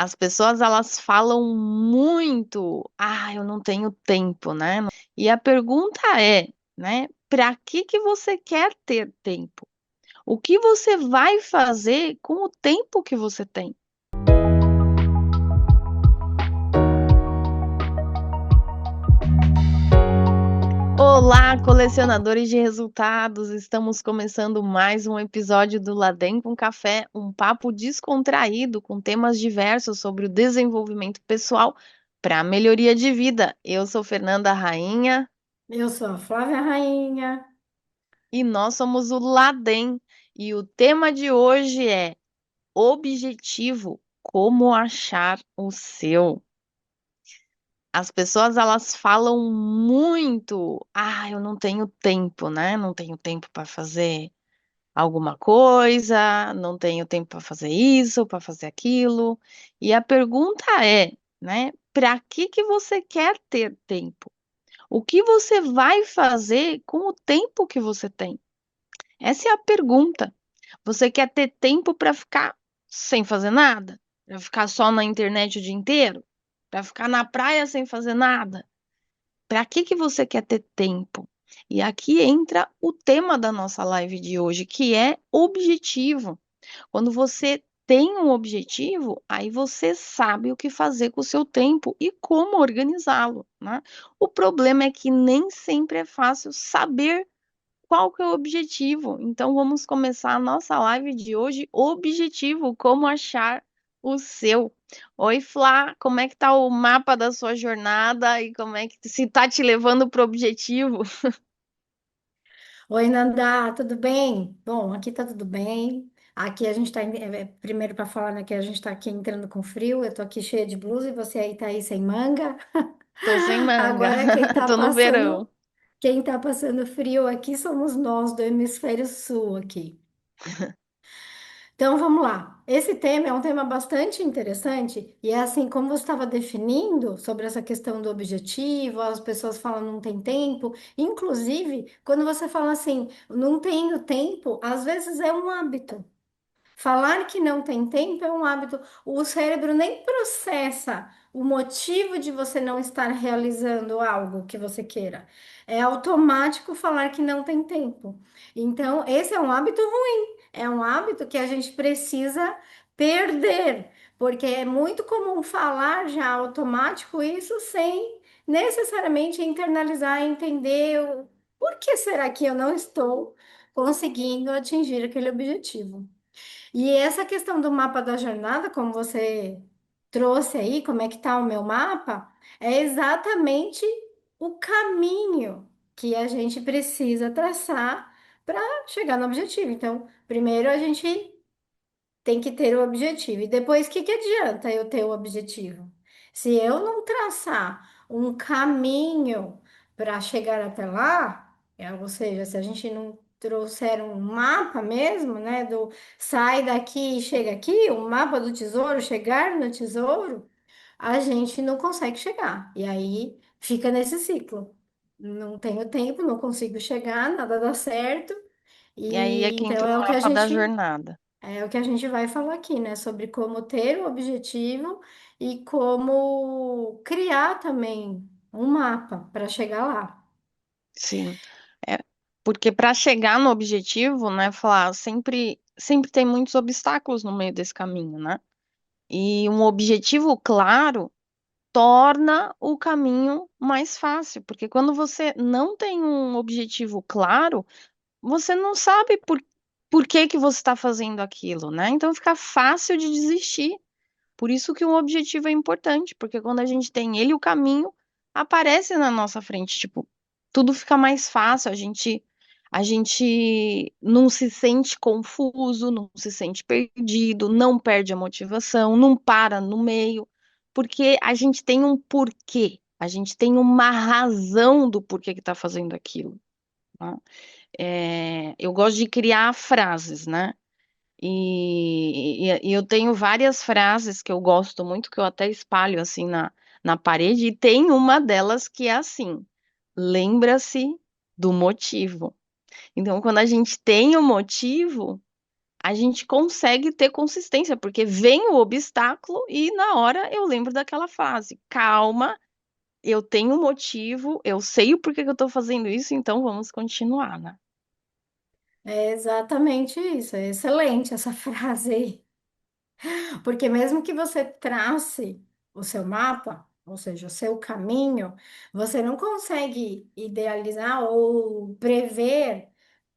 As pessoas elas falam muito, eu não tenho tempo, né? E a pergunta é, né, para que você quer ter tempo? O que você vai fazer com o tempo que você tem? Olá, colecionadores de resultados! Estamos começando mais um episódio do Ladem com Café, um papo descontraído com temas diversos sobre o desenvolvimento pessoal para a melhoria de vida. Eu sou Fernanda Rainha Eu sou a Flávia Rainha. e nós somos o Ladem. E o tema de hoje é objetivo, como achar o seu. As pessoas elas falam muito, eu não tenho tempo, né? Não tenho tempo para fazer alguma coisa, não tenho tempo para fazer isso, para fazer aquilo. E a pergunta é, né? Para que você quer ter tempo? O que você vai fazer com o tempo que você tem? Essa é a pergunta. Você quer ter tempo para ficar sem fazer nada? Para ficar só na internet o dia inteiro? Para ficar na praia sem fazer nada? Para que você quer ter tempo? E aqui entra o tema da nossa live de hoje, que é objetivo. Quando você tem um objetivo, aí você sabe o que fazer com o seu tempo e como organizá-lo, né? O problema é que nem sempre é fácil saber qual que é o objetivo. Então vamos começar a nossa live de hoje, objetivo, como achar o seu. Oi, Flá, como é que tá o mapa da sua jornada e como é que se tá te levando para o objetivo? Oi, Nandá, tudo bem? Bom, aqui tá tudo bem. Aqui a gente tá, primeiro para falar, né, que a gente tá aqui entrando com frio. Eu tô aqui cheia de blusa e você aí tá aí sem manga. Tô sem manga, Agora tô no verão. quem tá passando frio aqui somos nós do hemisfério sul aqui. Então vamos lá. Esse tema é um tema bastante interessante e é assim como você estava definindo sobre essa questão do objetivo, as pessoas falam não tem tempo. Inclusive, quando você fala assim, não tenho tempo, às vezes é um hábito. Falar que não tem tempo é um hábito. O cérebro nem processa o motivo de você não estar realizando algo que você queira. É automático falar que não tem tempo. Então, esse é um hábito ruim. É um hábito que a gente precisa perder, porque é muito comum falar já automático isso sem necessariamente internalizar, entender o por que será que eu não estou conseguindo atingir aquele objetivo. E essa questão do mapa da jornada, como você trouxe aí, como é que tá o meu mapa, é exatamente o caminho que a gente precisa traçar para chegar no objetivo. Então, primeiro a gente tem que ter o objetivo. E depois, o que que adianta eu ter o objetivo? Se eu não traçar um caminho para chegar até lá, ou seja, se a gente não trouxer um mapa mesmo, né, do sai daqui e chega aqui, o mapa do tesouro, chegar no tesouro, a gente não consegue chegar. E aí fica nesse ciclo. Não tenho tempo, não consigo chegar, nada dá certo. E aí é E que então entra é o o que a mapa da gente jornada. vai falar aqui, né? Sobre como ter o objetivo e como criar também um mapa para chegar lá. Sim. É, porque para chegar no objetivo, né, falar, sempre tem muitos obstáculos no meio desse caminho, né? E um objetivo claro torna o caminho mais fácil, porque quando você não tem um objetivo claro, você não sabe por que que você está fazendo aquilo, né? Então fica fácil de desistir. Por isso que um objetivo é importante, porque quando a gente tem ele, o caminho aparece na nossa frente, tipo, tudo fica mais fácil, a gente não se sente confuso, não se sente perdido, não perde a motivação, não para no meio, porque a gente tem um porquê, a gente tem uma razão do porquê que está fazendo aquilo, né? Eu gosto de criar frases, né? E eu tenho várias frases que eu gosto muito, que eu até espalho assim na parede, e tem uma delas que é assim: lembra-se do motivo. Então, quando a gente tem o motivo, a gente consegue ter consistência, porque vem o obstáculo e na hora eu lembro daquela frase: calma, eu tenho um motivo, eu sei o porquê que eu tô fazendo isso, então vamos continuar, né? É exatamente isso, é excelente essa frase aí. Porque mesmo que você trace o seu mapa, ou seja, o seu caminho, você não consegue idealizar ou prever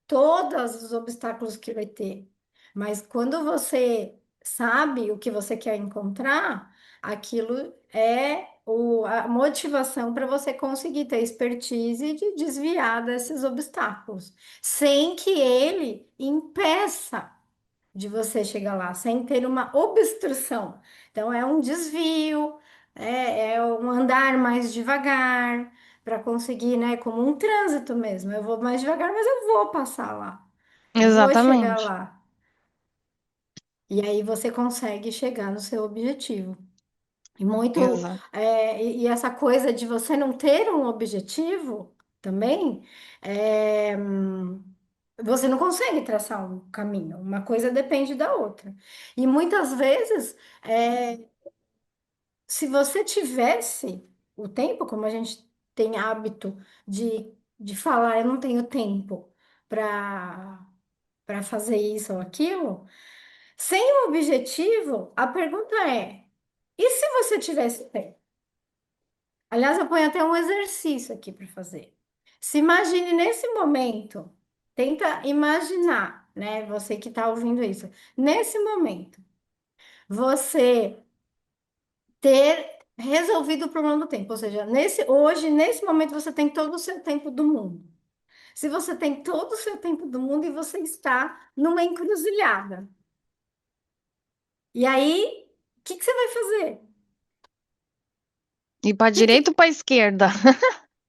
todos os obstáculos que vai ter. Mas quando você sabe o que você quer encontrar, aquilo é a motivação para você conseguir ter expertise de desviar desses obstáculos, sem que ele impeça de você chegar lá, sem ter uma obstrução. Então, é um desvio, é um andar mais devagar, para conseguir, né, como um trânsito mesmo. Eu vou mais devagar, mas eu vou passar lá. Eu vou chegar Exatamente. lá. E aí você consegue chegar no seu objetivo. E muito, Exato. e essa coisa de você não ter um objetivo também, você não consegue traçar um caminho. Uma coisa depende da outra. E muitas vezes, se você tivesse o tempo, como a gente tem hábito de falar, eu não tenho tempo para fazer isso ou aquilo, sem um objetivo, a pergunta é: e se você tivesse tempo? Aliás, eu ponho até um exercício aqui para fazer. Se imagine nesse momento, tenta imaginar, né? Você que está ouvindo isso, nesse momento, você ter resolvido o problema do tempo, ou seja, hoje, nesse momento, você tem todo o seu tempo do mundo. Se você tem todo o seu tempo do mundo e você está numa encruzilhada, e aí, o que que você vai fazer? E para Que, que, direita ou para esquerda?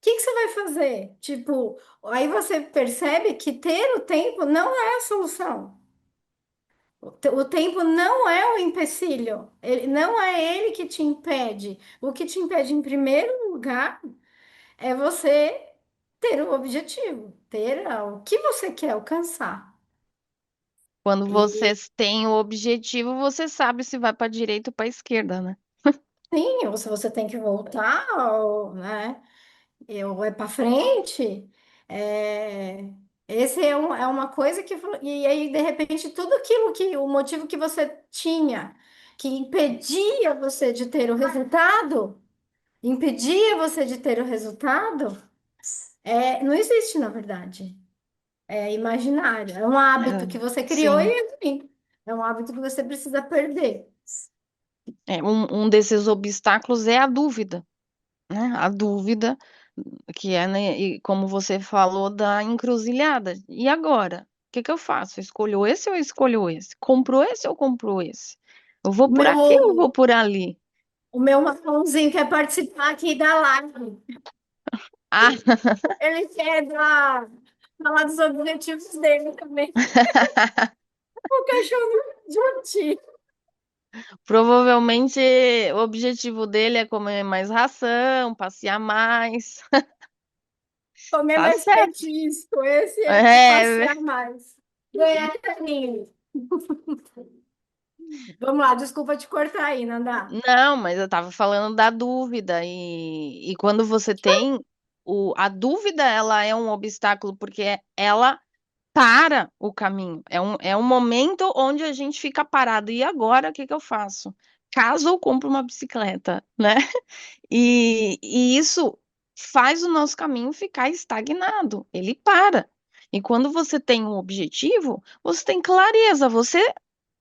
que você vai fazer? Tipo, aí você percebe que ter o tempo não é a solução. O tempo não é o empecilho. Não é ele que te impede. O que te impede, em primeiro lugar, é você ter o objetivo, ter o que você quer alcançar. Quando você E tem o objetivo, você sabe se vai para direita ou para esquerda, né? sim, ou se você tem que voltar, ou, né? Ou é para frente. É, esse é uma coisa que. E aí, de repente, tudo aquilo o motivo que você tinha, que impedia você de ter o resultado, impedia você de ter o resultado, não existe, na verdade. É imaginário. É um É, hábito que você criou sim. e, enfim, é um hábito que você precisa perder. Um desses obstáculos é a dúvida, né? A dúvida que é, né, e como você falou, da encruzilhada. E agora? O que que eu faço? Escolho esse ou escolho esse? Compro esse ou compro esse? Eu vou O por aqui ou eu vou meu, por ali? o meu marronzinho quer participar aqui da live. Ah, Ele quer falar dos objetivos dele também. O cachorro juntinho. provavelmente o objetivo dele é comer mais ração, passear mais. Comer Tá mais certo. petisco. Esse ele quer É, passear mais. Ganhar carinho. Vamos lá, desculpa te cortar aí, Nandá. não, mas eu estava falando da dúvida e quando você tem a dúvida, ela é um obstáculo porque ela para o caminho. É um momento onde a gente fica parado. E agora, o que que eu faço? Caso eu compre uma bicicleta, né? E isso faz o nosso caminho ficar estagnado. Ele para. E quando você tem um objetivo, você tem clareza, você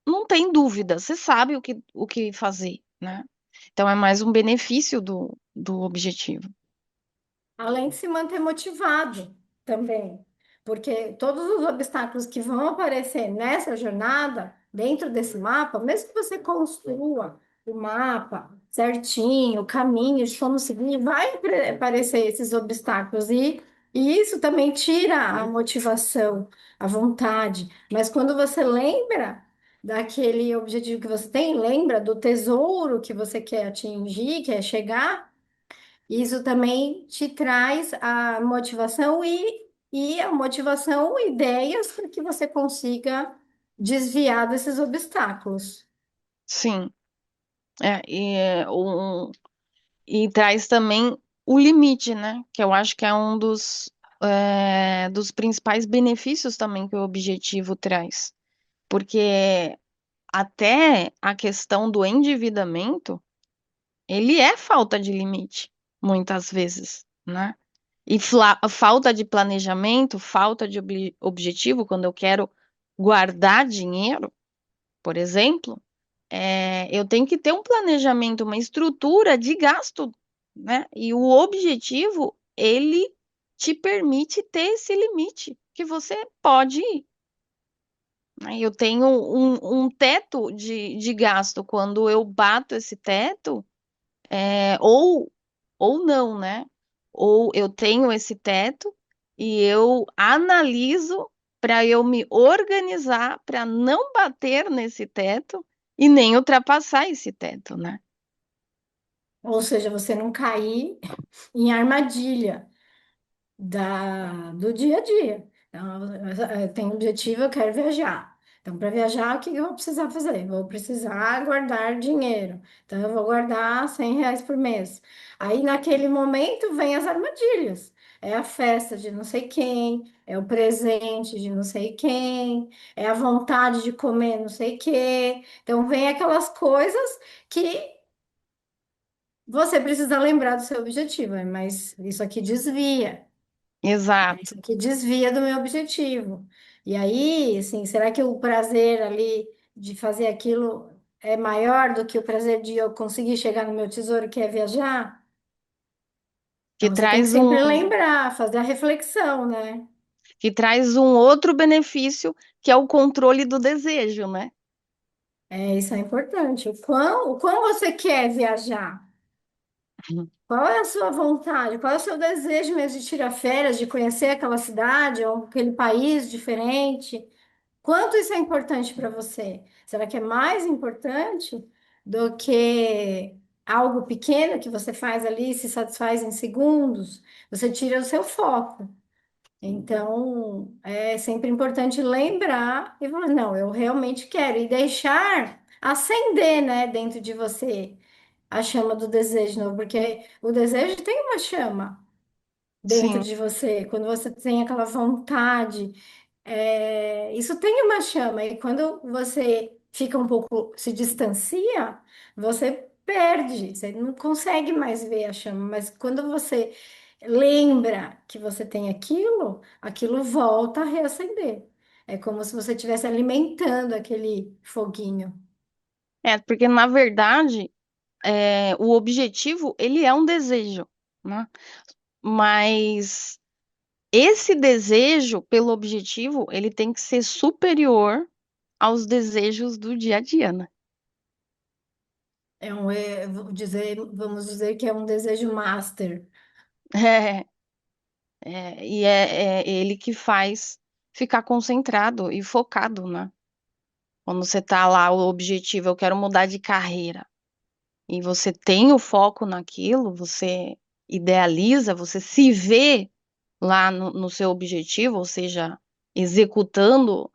não tem dúvida, você sabe o que fazer, né? Então é mais um benefício do objetivo. Além de se manter motivado também, porque todos os obstáculos que vão aparecer nessa jornada, dentro desse mapa, mesmo que você construa o mapa certinho, o caminho de como seguir, vai aparecer esses obstáculos e isso também tira a motivação, a vontade. Mas quando você lembra daquele objetivo que você tem, lembra do tesouro que você quer atingir, quer chegar, isso também te traz a motivação e a motivação, ideias para que você consiga. desviar desses obstáculos. Sim. E traz também o limite, né? Que eu acho que é um dos principais benefícios também que o objetivo traz. Porque até a questão do endividamento, ele é falta de limite, muitas vezes, né? E falta de planejamento, falta de objetivo, quando eu quero guardar dinheiro, por exemplo, eu tenho que ter um planejamento, uma estrutura de gasto, né? E o objetivo, ele te permite ter esse limite que você pode ir, né? Eu tenho um teto de gasto. Quando eu bato esse teto, é, ou, ou não, né? Ou eu tenho esse teto e eu analiso para eu me organizar para não bater nesse teto e nem ultrapassar esse teto, né? Ou seja, você não cair em armadilha do dia a dia. Então, eu tenho um objetivo, eu quero viajar. Então, para viajar, o que eu vou precisar fazer? Vou precisar guardar dinheiro. Então, eu vou guardar R$ 100 por mês. Aí, naquele momento, vem as armadilhas. É a festa de não sei quem, é o presente de não sei quem, é a vontade de comer não sei o quê. Então, vem aquelas coisas que você precisa lembrar do seu objetivo, mas isso aqui desvia. Exato. Isso aqui desvia do meu objetivo. E aí, assim, será que o prazer ali de fazer aquilo é maior do que o prazer de eu conseguir chegar no meu tesouro, que é viajar? Que Então você tem que traz sempre lembrar, fazer a reflexão, né? um outro benefício, que é o controle do desejo, né? É, isso é importante. O quão você quer viajar? Qual é a sua vontade? Qual é o seu desejo mesmo de tirar férias, de conhecer aquela cidade ou aquele país diferente? Quanto isso é importante para você? Será que é mais importante do que algo pequeno que você faz ali, e se satisfaz em segundos? Você tira o seu foco. Então, é sempre importante lembrar e falar, não, eu realmente quero, e deixar acender, né, dentro de você a chama do desejo, não, porque o desejo tem uma chama dentro Sim. de você, quando você tem aquela vontade, isso tem uma chama, e quando você fica um pouco, se distancia, você perde, você não consegue mais ver a chama, mas quando você lembra que você tem aquilo, aquilo volta a reacender. É como se você estivesse alimentando aquele foguinho. Porque na verdade, o objetivo, ele é um desejo, né? Mas esse desejo pelo objetivo, ele tem que ser superior aos desejos do dia a dia, né? Vamos dizer que é um desejo master. E é ele que faz ficar concentrado e focado, né? Quando você tá lá, o objetivo, eu quero mudar de carreira, e você tem o foco naquilo, você idealiza, você se vê lá no seu objetivo, ou seja, executando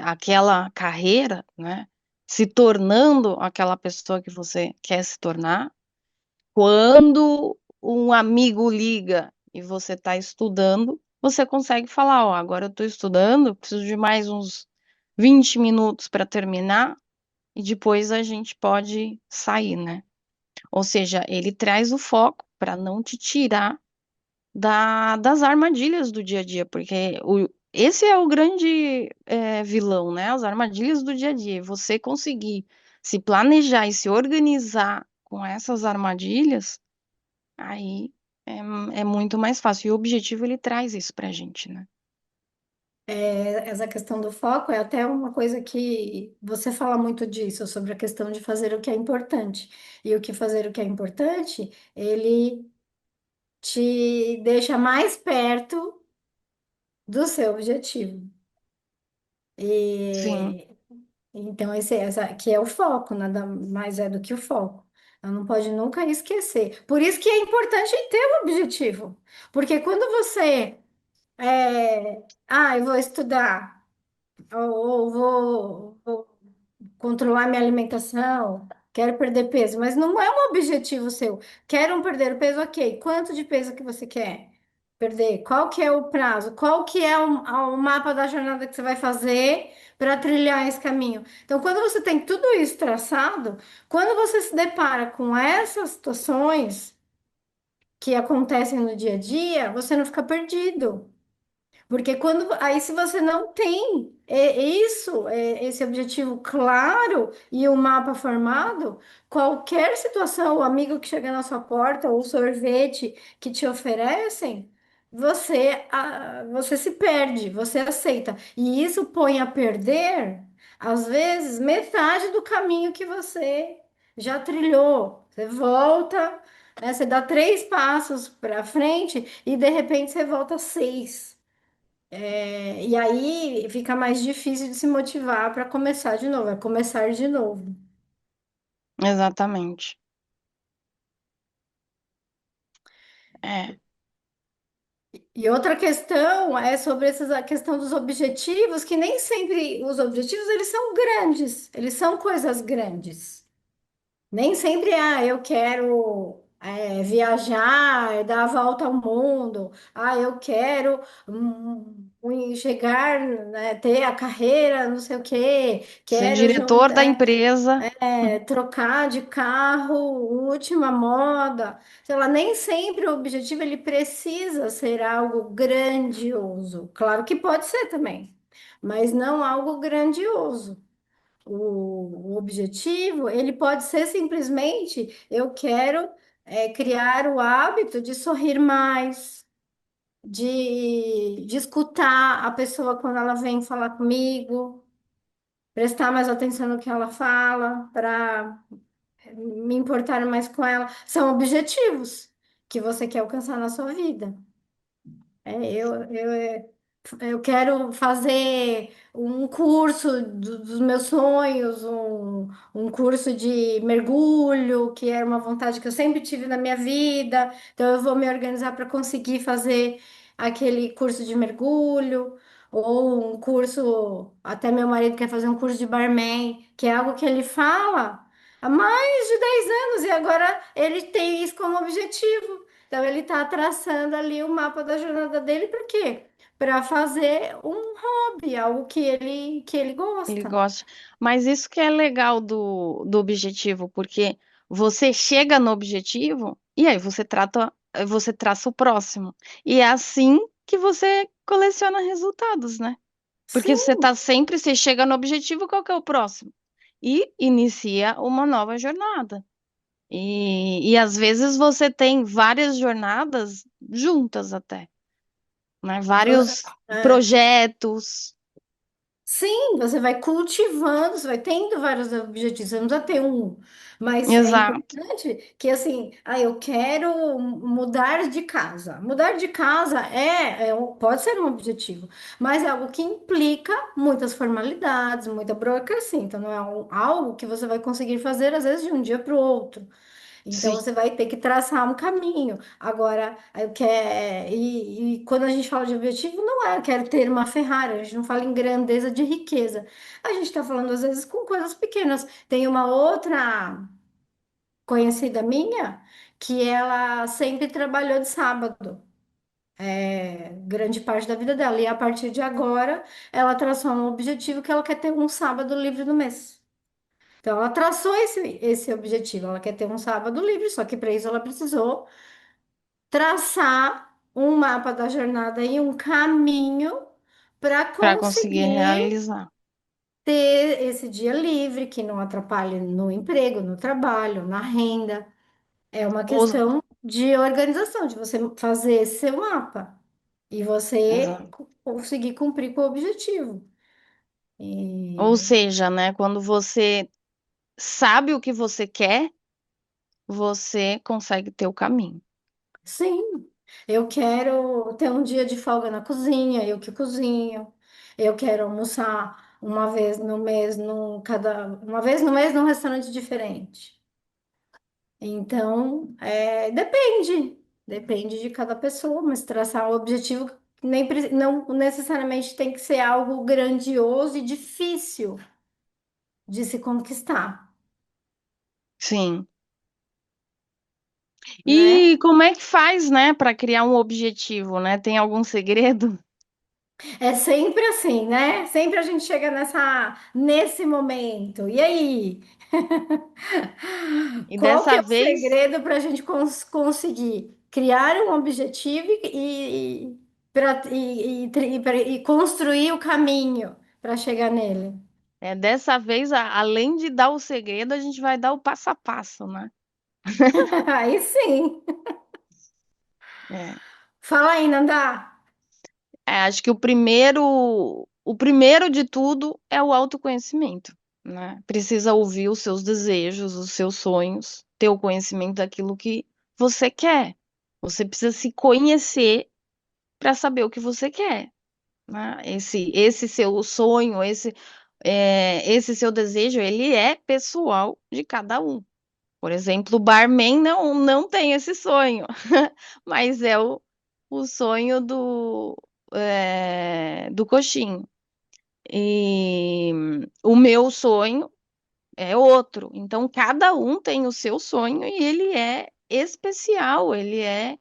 aquela carreira, né? Se tornando aquela pessoa que você quer se tornar. Quando um amigo liga e você está estudando, você consegue falar, ó, agora eu estou estudando, preciso de mais uns 20 minutos para terminar e depois a gente pode sair, né? Ou seja, ele traz o foco para não te tirar das armadilhas do dia a dia, porque esse é o grande vilão, né? As armadilhas do dia a dia. Você conseguir se planejar e se organizar com essas armadilhas, aí é, é muito mais fácil. E o objetivo ele traz isso pra gente, né? Essa questão do foco é até uma coisa que você fala muito disso, sobre a questão de fazer o que é importante. E o que fazer o que é importante, ele te deixa mais perto do seu objetivo. Sim, E então essa que é o foco, nada mais é do que o foco. Ela não pode nunca esquecer. Por isso que é importante ter um objetivo. Porque quando você eu vou estudar. ou vou controlar minha alimentação, quero perder peso, mas não é um objetivo seu. Quero perder peso, ok. Quanto de peso que você quer perder? Qual que é o prazo? Qual que é o mapa da jornada que você vai fazer para trilhar esse caminho? Então, quando você tem tudo isso traçado, quando você se depara com essas situações que acontecem no dia a dia, você não fica perdido. Porque quando aí se você não tem esse objetivo claro e o mapa formado, qualquer situação, o amigo que chega na sua porta ou o sorvete que te oferecem, você se perde, você aceita. E isso põe a perder, às vezes, metade do caminho que você já trilhou. Você volta, né, você dá 3 passos para frente e de repente você volta 6. E aí fica mais difícil de se motivar para começar de novo, é começar de novo. Exatamente. É, E outra questão é sobre a questão dos objetivos, que nem sempre os objetivos eles são grandes, eles são coisas grandes. Nem sempre, eu quero viajar, dar a volta ao mundo. Eu quero chegar, né, ter a carreira, não sei o quê. ser Quero diretor da juntar. empresa, Trocar de carro, última moda, sei lá, nem sempre o objetivo ele precisa ser algo grandioso. Claro que pode ser também, mas não algo grandioso. O objetivo, ele pode ser simplesmente, eu quero criar o hábito de sorrir mais, de escutar a pessoa quando ela vem falar comigo, prestar mais atenção no que ela fala, para me importar mais com ela. São objetivos que você quer alcançar na sua vida. Eu quero fazer um curso dos meus sonhos, um curso de mergulho, que era uma vontade que eu sempre tive na minha vida. Então, eu vou me organizar para conseguir fazer aquele curso de mergulho, ou um curso. Até meu marido quer fazer um curso de barman, que é algo que ele fala há mais de 10 anos, e agora ele tem isso como objetivo. Então, ele está traçando ali o mapa da jornada dele, para quê? Para fazer um hobby, algo que ele ele gosta. gosta. Mas isso que é legal do objetivo, porque você chega no objetivo e aí você traça o próximo. E é assim que você coleciona resultados, né? Porque Sim, você chega no objetivo, qual que é o próximo? E inicia uma nova jornada. E às vezes você tem várias jornadas juntas até, né? vo- Vários é, projetos. sim, você vai cultivando, você vai tendo vários objetivos, você não precisa ter um, mas é Exato. importante que assim, eu quero mudar de casa. Mudar de casa pode ser um objetivo, mas é algo que implica muitas formalidades, muita burocracia, então não é algo que você vai conseguir fazer às vezes de um dia para o outro. Então Sim, você vai ter que traçar um caminho. Agora, eu quero, e quando a gente fala de objetivo, não é eu quero ter uma Ferrari, a gente não fala em grandeza de riqueza. A gente está falando, às vezes, com coisas pequenas. Tem uma outra conhecida minha que ela sempre trabalhou de sábado, grande parte da vida dela. E a partir de agora, ela traçou um objetivo que ela quer ter um sábado livre no mês. Então, ela traçou esse objetivo. Ela quer ter um sábado livre, só que para isso ela precisou traçar um mapa da jornada e um caminho para para conseguir conseguir realizar. ter esse dia livre, que não atrapalhe no emprego, no trabalho, na renda. É uma Ou, questão de organização, de você fazer esse seu mapa e você exato. conseguir cumprir com o objetivo. Ou E seja, né, quando você sabe o que você quer, você consegue ter o caminho. sim, eu quero ter um dia de folga na cozinha, eu que cozinho. Eu quero almoçar uma vez no mês, uma vez no mês num restaurante diferente. Então, depende de cada pessoa, mas traçar o objetivo. não necessariamente tem que ser algo grandioso e difícil de se conquistar, Sim. né? E como é que faz, né, para criar um objetivo, né? Tem algum segredo? É sempre assim, né? Sempre a gente chega nesse momento. E aí? E Qual que dessa é o vez, segredo para a gente conseguir criar um objetivo e construir o caminho para chegar nele? dessa vez, além de dar o segredo, a gente vai dar o passo a passo, né? Aí sim. É. Fala aí, Nandá. Acho que o primeiro de tudo é o autoconhecimento, né? Precisa ouvir os seus desejos, os seus sonhos, ter o conhecimento daquilo que você quer. Você precisa se conhecer para saber o que você quer, né? Esse seu sonho, esse seu desejo, ele é pessoal de cada um. Por exemplo, o barman não tem esse sonho, mas é o sonho do coxinho. E o meu sonho é outro. Então, cada um tem o seu sonho e ele é especial, ele é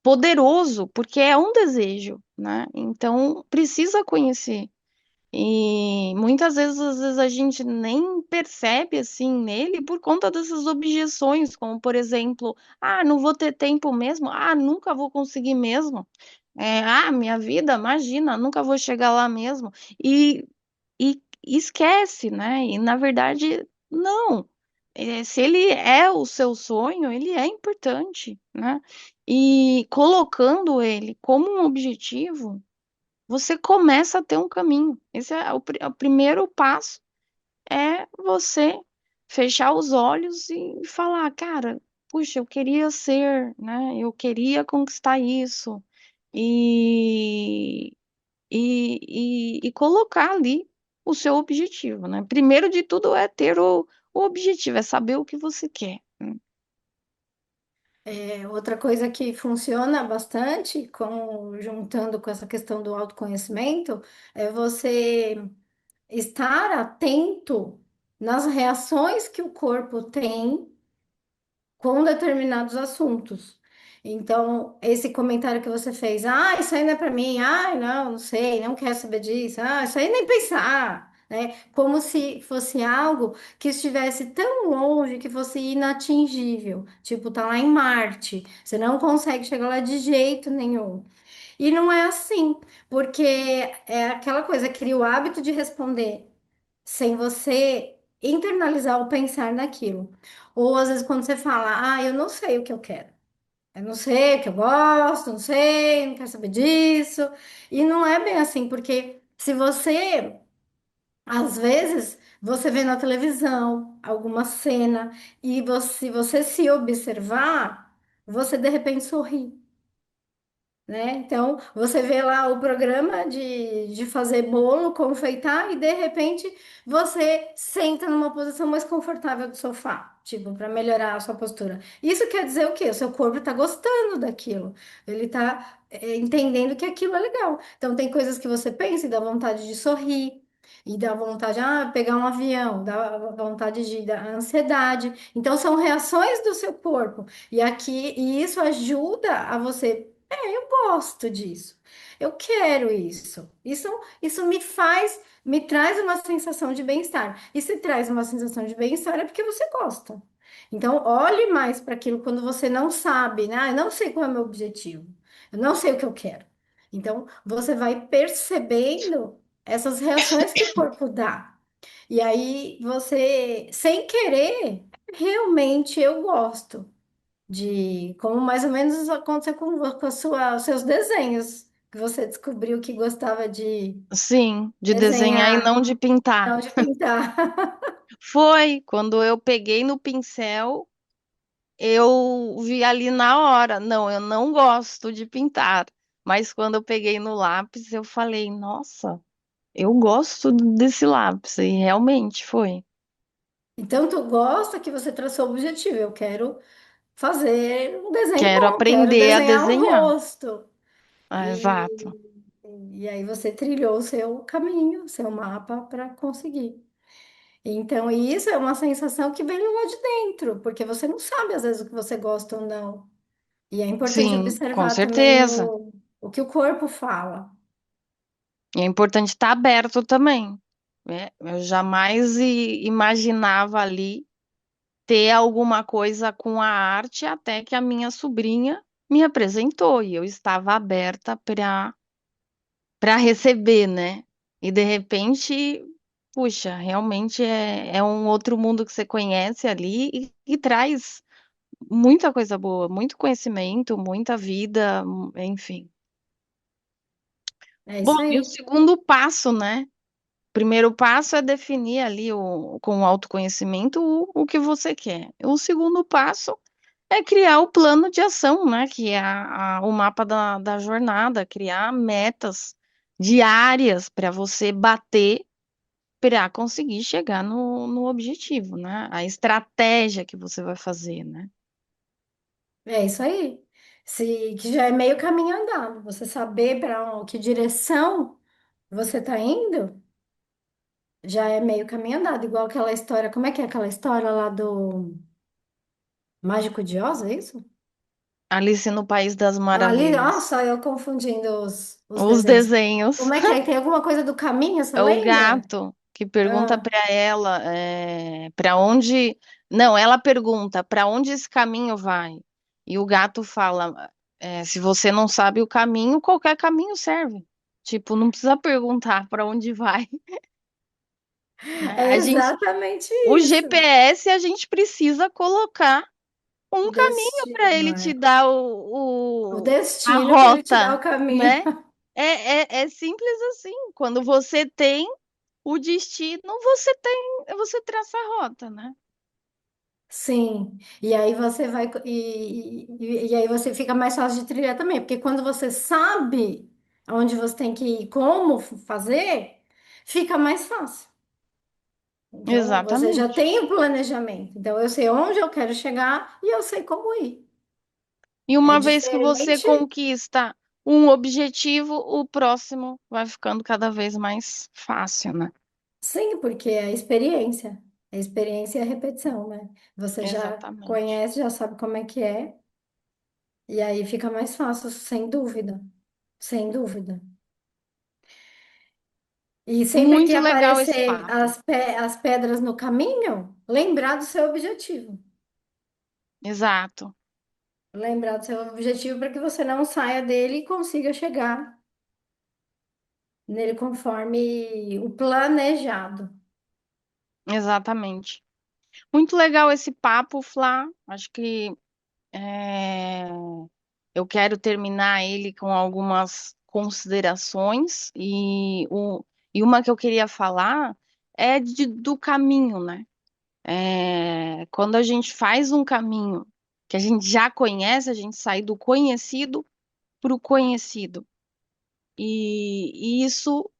poderoso, porque é um desejo, né? Então, precisa conhecer. E muitas vezes, às vezes a gente nem percebe assim nele por conta dessas objeções, como por exemplo, não vou ter tempo mesmo, nunca vou conseguir mesmo, minha vida, imagina, nunca vou chegar lá mesmo. E esquece, né? E na verdade, não. Se ele é o seu sonho, ele é importante, né? E colocando ele como um objetivo você começa a ter um caminho. Esse é o primeiro passo, é você fechar os olhos e falar, cara, puxa, eu queria ser, né? Eu queria conquistar isso. E, e colocar ali o seu objetivo, né? Primeiro de tudo é ter o objetivo, é saber o que você quer. Outra coisa que funciona bastante, juntando com essa questão do autoconhecimento, é você estar atento nas reações que o corpo tem com determinados assuntos. Então, esse comentário que você fez, isso aí não é para mim, não sei, não quero saber disso, isso aí nem pensar, né? Como se fosse algo que estivesse tão longe que fosse inatingível, tipo, tá lá em Marte, você não consegue chegar lá de jeito nenhum. E não é assim, porque é aquela coisa, cria o hábito de responder sem você internalizar ou pensar naquilo. Ou às vezes quando você fala, eu não sei o que eu quero. Eu não sei o que eu gosto, não sei, não quero saber disso. E não é bem assim, porque se você, às vezes, você vê na televisão alguma cena e se você se observar, você de repente sorri, né? Então, você vê lá o programa de fazer bolo, confeitar, e de repente você senta numa posição mais confortável do sofá, tipo, para melhorar a sua postura. Isso quer dizer o quê? O seu corpo está gostando daquilo, ele está entendendo que aquilo é legal. Então, tem coisas que você pensa e dá vontade de sorrir. E dá vontade de pegar um avião, dá vontade de dar ansiedade. Então, são reações do seu corpo. E isso ajuda a você gosto disso. Eu quero isso. Isso me traz uma sensação de bem-estar. E se traz uma sensação de bem-estar é porque você gosta. Então, olhe mais para aquilo quando você não sabe, né? Eu não sei qual é o meu objetivo. Eu não sei o que eu quero. Então, você vai percebendo essas reações que o corpo dá. E aí, você, sem querer, realmente eu gosto de como mais ou menos aconteceu com os seus desenhos, que você descobriu que gostava de Sim, de desenhar e desenhar, não de pintar. não de pintar. Foi quando eu peguei no pincel. Eu vi ali na hora, não, eu não gosto de pintar. Mas quando eu peguei no lápis, eu falei, nossa, eu gosto desse lápis. E realmente foi. Então, tu gosta que você traçou o objetivo. Eu quero fazer um desenho Quero bom, quero aprender a desenhar um desenhar. rosto. Ah, exato. E aí você trilhou o seu caminho, o seu mapa para conseguir. Então, isso é uma sensação que vem lá de dentro, porque você não sabe às vezes o que você gosta ou não. E é importante Sim, com observar também certeza. o que o corpo fala. E é importante estar aberto também, né? Eu jamais imaginava ali ter alguma coisa com a arte até que a minha sobrinha me apresentou e eu estava aberta para receber, né? E de repente, puxa, realmente é um outro mundo que você conhece ali e traz muita coisa boa, muito conhecimento, muita vida, enfim. É Bom, isso e o aí. segundo passo, né? O primeiro passo é definir ali com o autoconhecimento o que você quer. O segundo passo é criar o plano de ação, né? Que é o mapa da jornada, criar metas diárias para você bater para conseguir chegar no objetivo, né? A estratégia que você vai fazer, né? É isso aí. Se, que já é meio caminho andado. Você saber para que direção você está indo, já é meio caminho andado. Igual aquela história. Como é que é aquela história lá do Mágico de Oz, é isso? Alice no País das Ali, ó, Maravilhas. só eu confundindo os Os desenhos. desenhos. Como é que é? Tem alguma coisa do caminho, você É o lembra? gato que pergunta Ah, para ela para onde. Não, ela pergunta para onde esse caminho vai. E o gato fala: se você não sabe o caminho, qualquer caminho serve. Tipo, não precisa perguntar para onde vai, né? é exatamente O isso. GPS a gente precisa colocar O um caminho para destino, ele te é. dar O a destino para ele te dar rota, o caminho. né? É simples assim. Quando você tem o destino, você traça a rota, né? Sim, e aí você vai e aí você fica mais fácil de trilhar também, porque quando você sabe onde você tem que ir, como fazer, fica mais fácil. Então você já Exatamente. tem o planejamento. Então eu sei onde eu quero chegar e eu sei como ir. E É uma vez que você diferente, conquista um objetivo, o próximo vai ficando cada vez mais fácil, né? sim, porque é a experiência e a repetição, né? Você já Exatamente. conhece, já sabe como é, e aí fica mais fácil, sem dúvida, sem dúvida. E sempre que Muito legal esse aparecer papo. as pedras no caminho, lembrar do seu objetivo. Exato. Lembrar do seu objetivo para que você não saia dele e consiga chegar nele conforme o planejado. Exatamente. Muito legal esse papo, Flá. Acho que é, eu quero terminar ele com algumas considerações e uma que eu queria falar é do caminho, né? Quando a gente faz um caminho que a gente já conhece, a gente sai do conhecido para o conhecido. E isso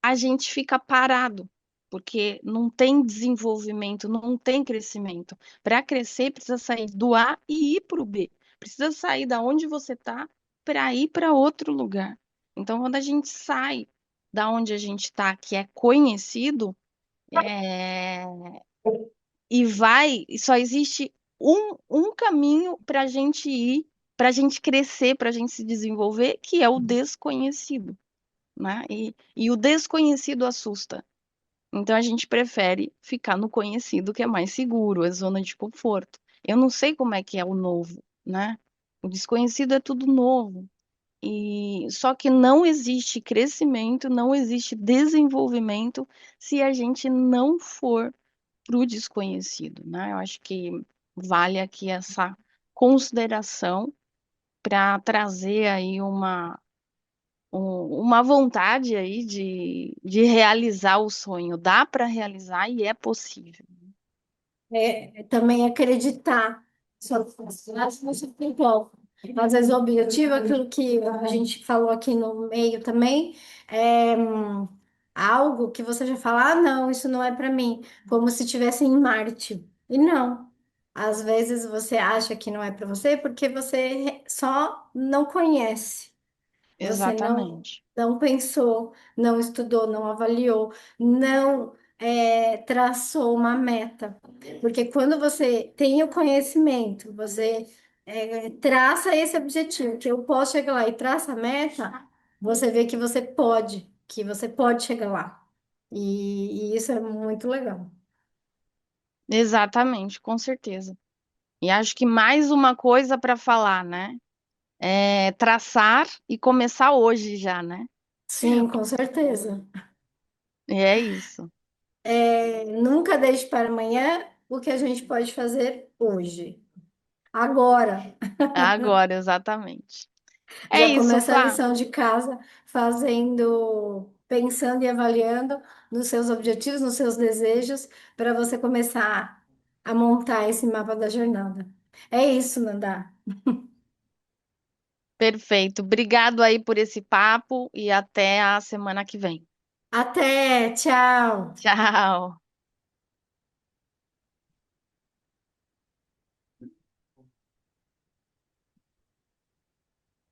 a gente fica parado, porque não tem desenvolvimento, não tem crescimento. Para crescer, precisa sair do A e ir para o B. Precisa sair da onde você está para ir para outro lugar. Então, quando a gente sai da onde a gente está, que é conhecido, é, e vai, e só existe um caminho para a gente ir, para a gente crescer, para a gente se desenvolver, que é o desconhecido, né? E o desconhecido assusta. Então a gente prefere ficar no conhecido, que é mais seguro, é zona de conforto. Eu não sei como é que é o novo, né? O desconhecido é tudo novo. E só que não existe crescimento, não existe desenvolvimento se a gente não for para o desconhecido, né? Eu acho que vale aqui essa consideração para trazer aí uma vontade aí de realizar o sonho. Dá para realizar e é possível. Também acreditar. Só você igual. Às vezes o objetivo, aquilo que a gente falou aqui no meio também, é algo que você já fala, ah, não, isso não é para mim, como se estivesse em Marte. E não. Às vezes você acha que não é para você porque você só não conhece. Você Exatamente. não pensou, não estudou, não avaliou, não traçou uma meta. Porque quando você tem o conhecimento, você traça esse objetivo, que eu posso chegar lá e traça a meta, você vê que você pode chegar lá. E isso é muito legal. Exatamente, com certeza. E acho que mais uma coisa para falar, né? É traçar e começar hoje já, né? Sim, com certeza. E é isso. Nunca deixe para amanhã o que a gente pode fazer hoje. Agora. Agora, exatamente. É Já isso, começa a Flá. lição de casa pensando e avaliando nos seus objetivos, nos seus desejos, para você começar a montar esse mapa da jornada. É isso, Nanda. Perfeito. Obrigado aí por esse papo e até a semana que vem. Até, tchau. Tchau.